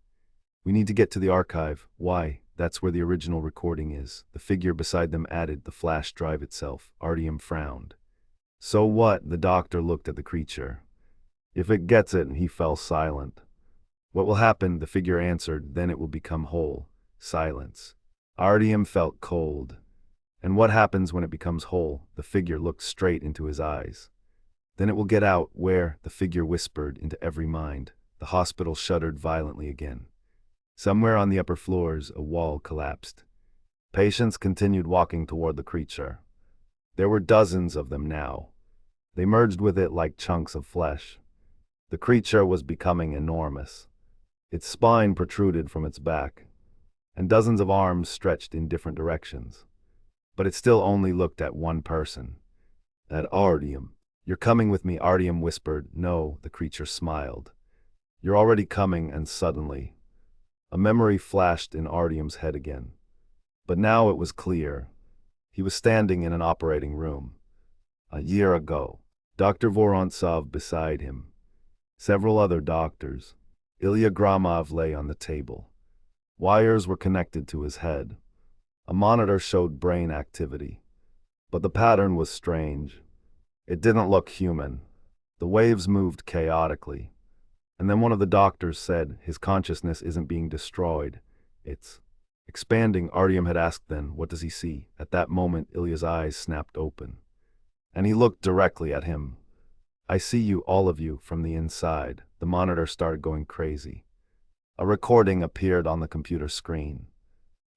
We need to get to the archive. Why? That's where the original recording is. The figure beside them added, the flash drive itself. Artyom frowned. So what? The doctor looked at the creature. If it gets it, he fell silent. What will happen? The figure answered, then it will become whole. Silence. Artyom felt cold. And what happens when it becomes whole? The figure looked straight into his eyes. Then it will get out. Where? The figure whispered into every mind. The hospital shuddered violently again. Somewhere on the upper floors, a wall collapsed. Patients continued walking toward the creature. There were dozens of them now. They merged with it like chunks of flesh. The creature was becoming enormous. Its spine protruded from its back, and dozens of arms stretched in different directions. But it still only looked at one person. At Artyom. You're coming with me, Artyom whispered. No, the creature smiled. You're already coming. And suddenly, a memory flashed in Artyom's head again. But now it was clear. He was standing in an operating room. A year ago. Dr. Vorontsov beside him. Several other doctors. Ilya Gromov lay on the table. Wires were connected to his head. A monitor showed brain activity. But the pattern was strange. It didn't look human. The waves moved chaotically. And then one of the doctors said, his consciousness isn't being destroyed. It's expanding. Artyom had asked then, what does he see? At that moment, Ilya's eyes snapped open. And he looked directly at him. I see you, all of you, from the inside. The monitor started going crazy. A recording appeared on the computer screen.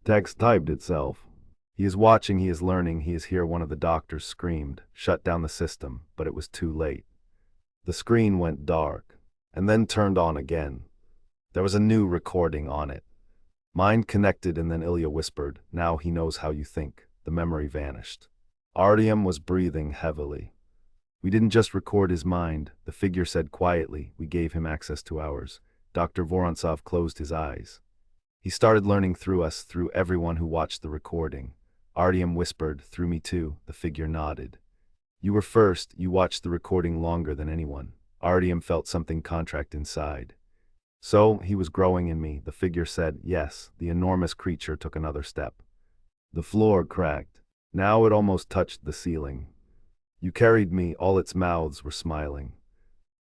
Text typed itself. He is watching, he is learning, he is here. One of the doctors screamed, shut down the system, but it was too late. The screen went dark, and then turned on again. There was a new recording on it. Mind connected, and then Ilya whispered, now he knows how you think. The memory vanished. Artyom was breathing heavily. We didn't just record his mind, the figure said quietly, we gave him access to ours. Dr. Vorontsov closed his eyes. He started learning through us, through everyone who watched the recording. Artyom whispered, through me too. The figure nodded. You were first, you watched the recording longer than anyone. Artyom felt something contract inside. So, he was growing in me, the figure said. Yes. The enormous creature took another step. The floor cracked. Now it almost touched the ceiling. You carried me, all its mouths were smiling.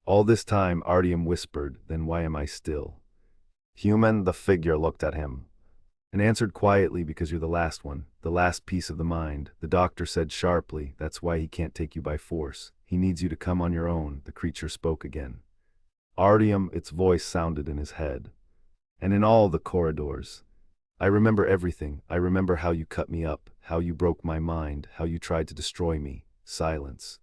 All this time, Artyom whispered, then why am I still? Human, the figure looked at him and answered quietly, because you're the last one, the last piece of the mind. The doctor said sharply, that's why he can't take you by force. He needs you to come on your own. The creature spoke again. Artyom, its voice sounded in his head. And in all the corridors. I remember everything. I remember how you cut me up, how you broke my mind, how you tried to destroy me. Silence.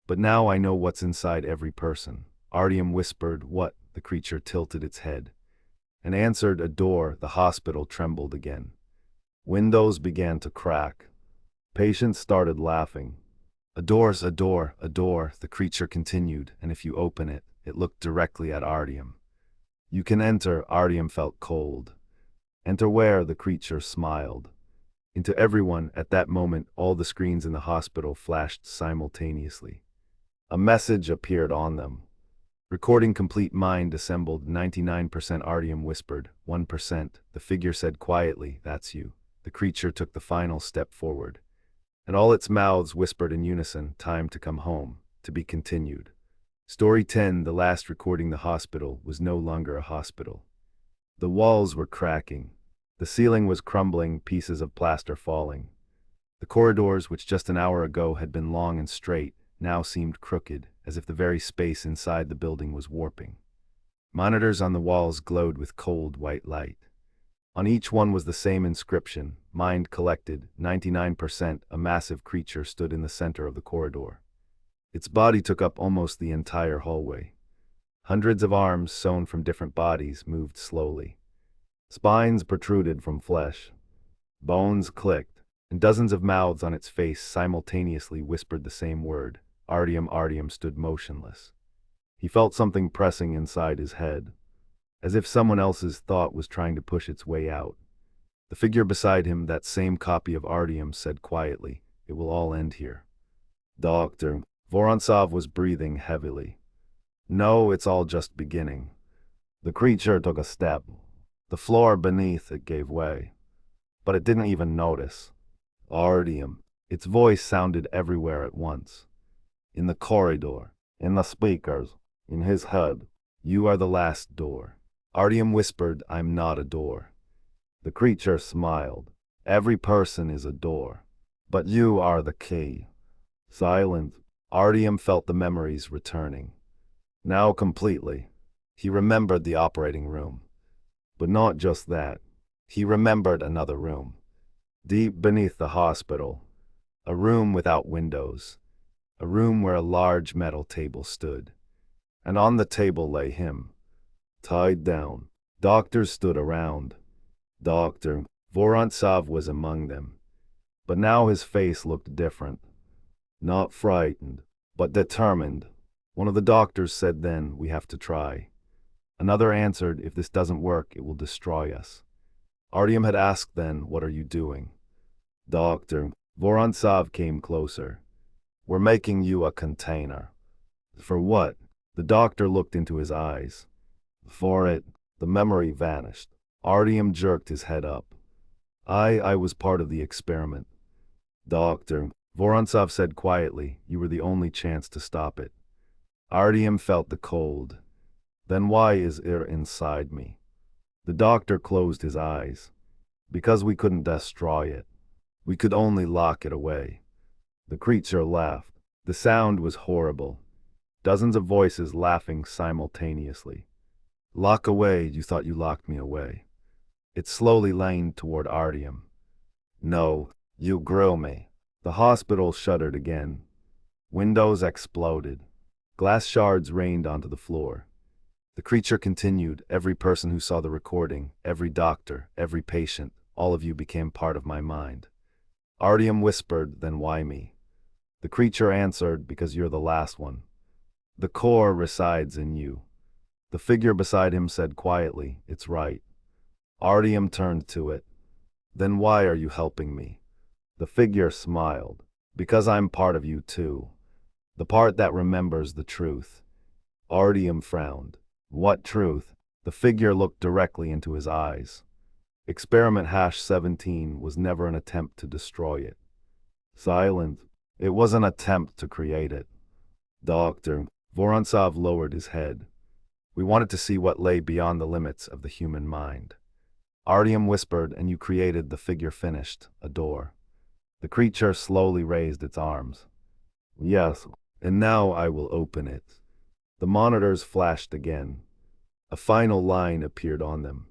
But now I know what's inside every person. Artyom whispered, what? The creature tilted its head and answered, a door. The hospital trembled again. Windows began to crack. Patients started laughing. A door's a door, the creature continued, and if you open it, it looked directly at Artyom. You can enter. Artyom felt cold. Enter where? The creature smiled. Into everyone. At that moment, all the screens in the hospital flashed simultaneously. A message appeared on them. Recording complete. Mind assembled. 99%. Artyom whispered. 1%. The figure said quietly, that's you. The creature took the final step forward. And all its mouths whispered in unison, time to come home. To be continued. Story 10. The last recording. The hospital was no longer a hospital. The walls were cracking. The ceiling was crumbling, pieces of plaster falling. The corridors, which just an hour ago had been long and straight, now seemed crooked, as if the very space inside the building was warping. Monitors on the walls glowed with cold white light. On each one was the same inscription, mind collected, 99%. A massive creature stood in the center of the corridor. Its body took up almost the entire hallway. Hundreds of arms sewn from different bodies moved slowly. Spines protruded from flesh. Bones clicked, and dozens of mouths on its face simultaneously whispered the same word. Artyom. Artyom stood motionless. He felt something pressing inside his head, as if someone else's thought was trying to push its way out. The figure beside him, that same copy of Artyom, said quietly, it will all end here. Doctor. Vorontsov was breathing heavily. No, it's all just beginning. The creature took a step. The floor beneath it gave way. But it didn't even notice. Artyom. Its voice sounded everywhere at once. In the corridor, in the speakers, in his head. You are the last door. Artyom whispered, I'm not a door. The creature smiled. Every person is a door. But you are the key. Silent. Artyom felt the memories returning. Now completely. He remembered the operating room. But not just that. He remembered another room. Deep beneath the hospital. A room without windows. A room where a large metal table stood. And on the table lay him. Tied down. Doctors stood around. Dr. Vorontsov was among them. But now his face looked different. Not frightened, but determined. One of the doctors said then, we have to try. Another answered, if this doesn't work, it will destroy us. Artyom had asked then, what are you doing? Doctor. Vorontsov came closer. We're making you a container. For what? The doctor looked into his eyes. For it. The memory vanished. Artyom jerked his head up. I was part of the experiment. Doctor. Vorontsov said quietly, you were the only chance to stop it. Artyom felt the cold. Then why is it inside me? The doctor closed his eyes. Because we couldn't destroy it. We could only lock it away. The creature laughed. The sound was horrible. Dozens of voices laughing simultaneously. Lock away, you thought you locked me away. It slowly leaned toward Artyom. No, you grew me. The hospital shuddered again. Windows exploded. Glass shards rained onto the floor. The creature continued, every person who saw the recording, every doctor, every patient, all of you became part of my mind. Artyom whispered, then why me? The creature answered, because you're the last one. The core resides in you. The figure beside him said quietly, it's right. Artyom turned to it. Then why are you helping me? The figure smiled. Because I'm part of you too. The part that remembers the truth. Artyom frowned. What truth? The figure looked directly into his eyes. Experiment #17 was never an attempt to destroy it. Silent. It was an attempt to create it. Doctor, Vorontsov lowered his head. We wanted to see what lay beyond the limits of the human mind. Artyom whispered, and you created the figure finished, a door. The creature slowly raised its arms. Yes, and now I will open it. The monitors flashed again. A final line appeared on them.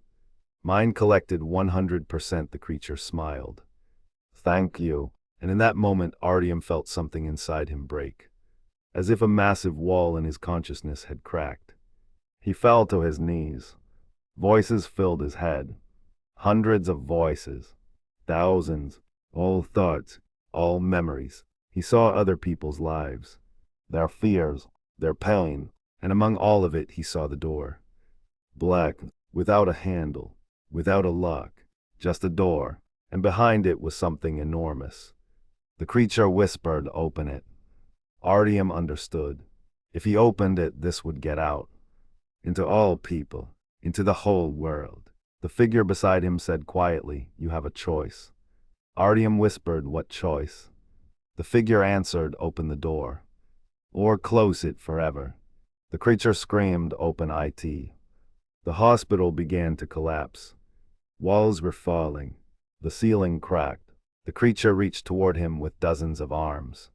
Mind collected 100%. The creature smiled. Thank you. And in that moment, Artyom felt something inside him break. As if a massive wall in his consciousness had cracked. He fell to his knees. Voices filled his head. Hundreds of voices. Thousands. All thoughts. All memories. He saw other people's lives. Their fears. Their pain. And among all of it, he saw the door. Black. Without a handle. Without a lock. Just a door. And behind it was something enormous. The creature whispered, "Open it." Artyom understood. If he opened it, this would get out. Into all people. Into the whole world. The figure beside him said quietly, "You have a choice." Artyom whispered, "What choice?" The figure answered, "Open the door. Or close it forever." The creature screamed, "Open it." The hospital began to collapse. Walls were falling. The ceiling cracked. The creature reached toward him with dozens of arms.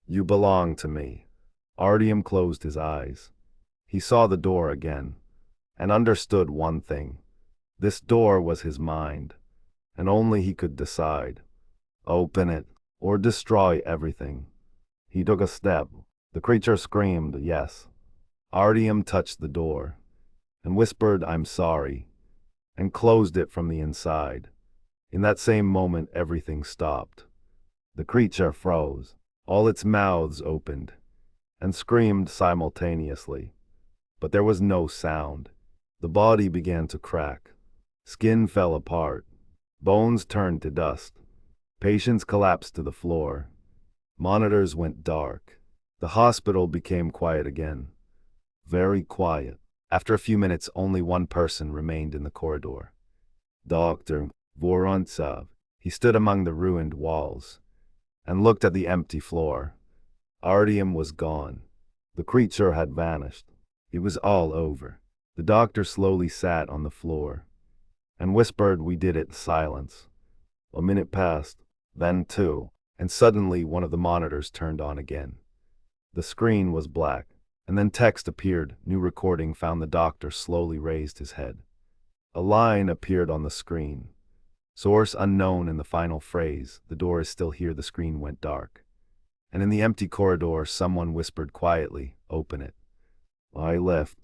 "You belong to me." Artyom closed his eyes. He saw the door again, and understood one thing. This door was his mind, and only he could decide. Open it, or destroy everything. He took a step. The creature screamed, "Yes." Artyom touched the door, and whispered, "I'm sorry," and closed it from the inside. In that same moment, everything stopped. The creature froze. All its mouths opened, and screamed simultaneously. But there was no sound. The body began to crack. Skin fell apart. Bones turned to dust. Patients collapsed to the floor. Monitors went dark. The hospital became quiet again. Very quiet. After a few minutes, only one person remained in the corridor. Dr. Vorontsov. He stood among the ruined walls and looked at the empty floor. Artyom was gone. The creature had vanished. It was all over. The doctor slowly sat on the floor and whispered, "We did it." Silence. A minute passed, then two, and suddenly one of the monitors turned on again. The screen was black, and then text appeared. New recording found. The doctor slowly raised his head. A line appeared on the screen. Source unknown. In the final phrase, "The door is still here." The screen went dark. And in the empty corridor, someone whispered quietly, "Open it." I left.